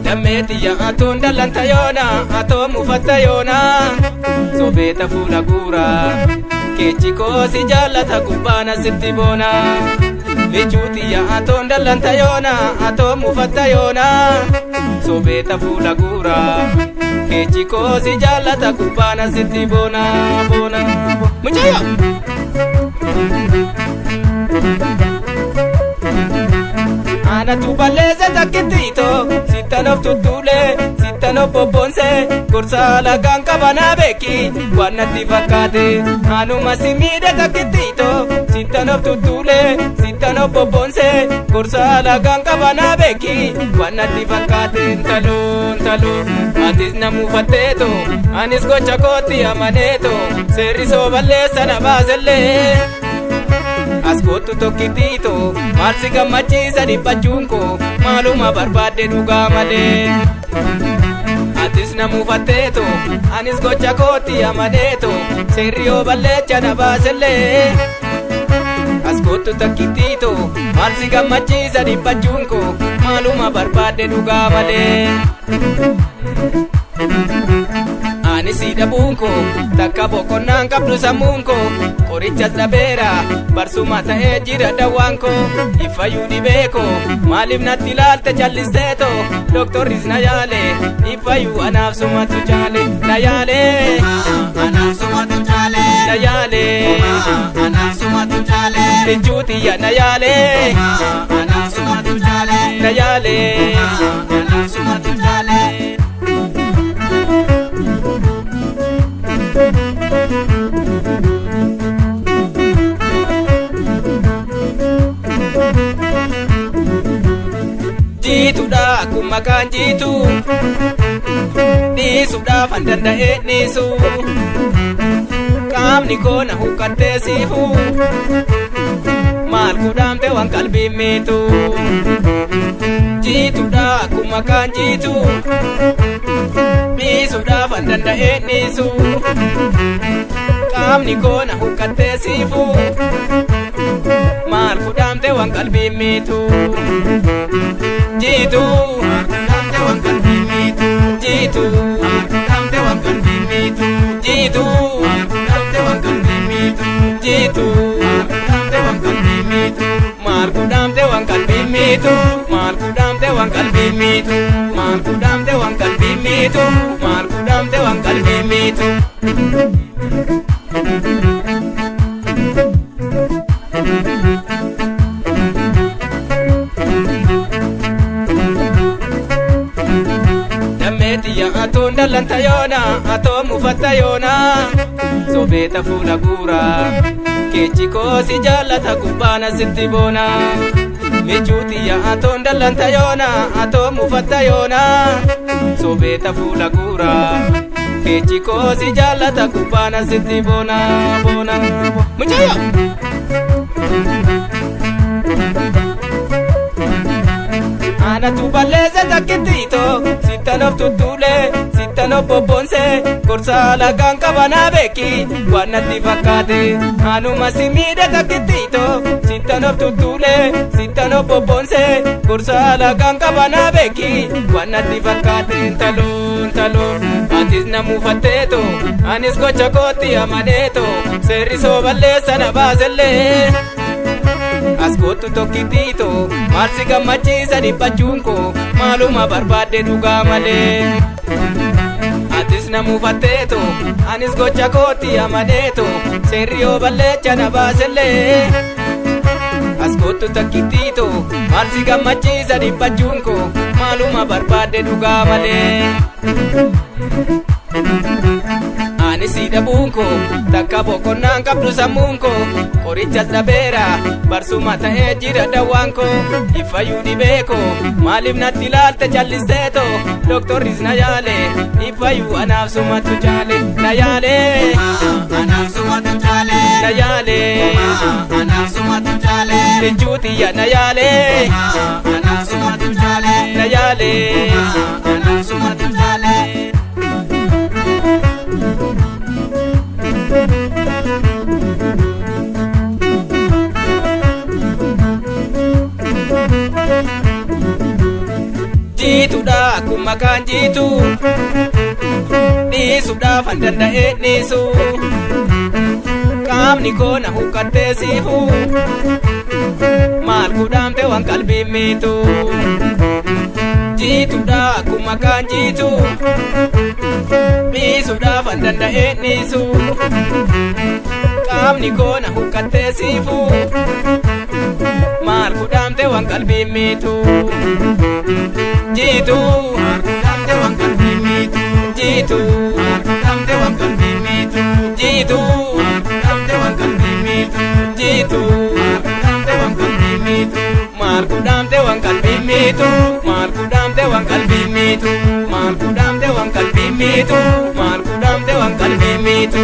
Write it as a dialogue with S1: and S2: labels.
S1: Dametiya atun dalanta yona ato mufatta yona sobeta fula gura kechiko si jalata kubana sitti bona Michutiya atun dalanta yona ato mufatta yona sobeta fula gura kechiko si jalata kubana sitti bona bona muchaya Ana tu baleze takitito Sitanof tutule Sitanof bobonse Kursala kanka bana beki Wanati fakate Anu masimide takitito Sitanof tutule Sitanof bobonse Kursala kanka bana beki Wanati fakate Talun Atis namu fateto Anis gocha koti amaneto Seriso balesa na bazele Askotu tokkitito Marsi gammachisa dhiphachuunko Maaluma barbaadde dhugaa malee Atis namu fatteeto Anis gocha kooti amaneeto Seerri yoo balleecha na baasellee Askotu tokkitito Marsi gammachisa dhiphachuunko Maaluma barbaadde dhugaa malee Ani sida bunko takka boqonnaan qabdu sammuunko qorichas dhabeera barsuma ta'ee jira dawaanko ifayyuu dhibeeko maaliif natti ilaalte callisteeto doktorris na yaale ifayyuu anaaf sumatu jaale na yaale anaaf sumatu jaale na yaale anaaf sumatu jaale rinjuutiyya na yaale anaaf sumatu jaale na yaale anaaf sumatu jaale Jituudha akkuma kan jitu dhiisuudhaaf an danda'e dhiisu qaamni koo na huqqattee siifu maal kudhaamte waan qalbiin miitu Jituudha akkuma kan jitu dhiisuudhaaf an danda'e dhiisu qaamni koo na huqqattee siifu maal kudhaamte waan qalbiin miitu Jitu Damde wan kalbi mitu Jitu Damde wan kalbi mitu Jitu Damde wan kalbi mitu Jitu Damde wan kalbi mitu Marku damde wan kalbi mitu Marku damde wan kalbi mitu Marku damde wan kalbi mitu Marku damde wan kalbi mitu Atun dalanta yona ato mufatta yona sobeta fula gura kechiko si jalata kubana sitti bona Michutiya atun dalanta yona ato mufatta yona sobeta fula gura kechiko si jalata kubana sitti bona bona muchaya Ana tu baleze takitito Sitanof tutule Sitanof bobonse Kursala kanka bana beki Wanati fakate Anu masimide takitito Sitanof tutule Sitanof bobonse Kursala kanka bana beki Wanati fakate Talun Atis namu fatteeto Anis gocha kooti amaneeto Seerrisoo balleessa na baasellee Askotu tokkitito Marsi gammachisa dhiphachuunko Maaluma barbaadde dhugaa malee Atis namu fatteeto Anis gocha kooti amaneeto Seerri yoo balleecha na baasellee Askotu tokkitito Marsi gammachisa dhiphachuunko Maaluma barbaadde dhugaa malee Ani sida bunko takka boqonnaan qabdu sammuunko qorichas dhabeera barsuma ta'ee jira dawaanko ifayyuu dhibeeko maaliif natti ilaalte callisteeto doktorris na yaale ifayyuu anaaf sumatu jaale na yaale anaaf sumatu jaale na yaale anaaf sumatu jaale rinjuutiyya na yaale anaaf sumatu jaale na yaale anaaf sumatu jaale akkuma kan jitu dhiisuudhaaf an danda'ee dhiisu qaamni koo na huqqattee siifu maal kudhaamte waan qalbii miitu jiituudha akkuma kan jitu dhiisuudhaaf an danda'ee dhiisu qaamni koo na huqqattee siifu maal kudhaamte waan qalbii miitu jitu maal kudhaamte waan qalbii miitu jitu maal kudhaamte waan qalbii miitu jitu maal kudhaamte waan qalbii miitu jitu maal kudhaamte waan qalbii miitu maal kudhaamte waan qalbii miitu maal kudhaamte waan qalbii miitu maal kudhaamte waan qalbii miitu maal kudhaamte waan qalbii miitu.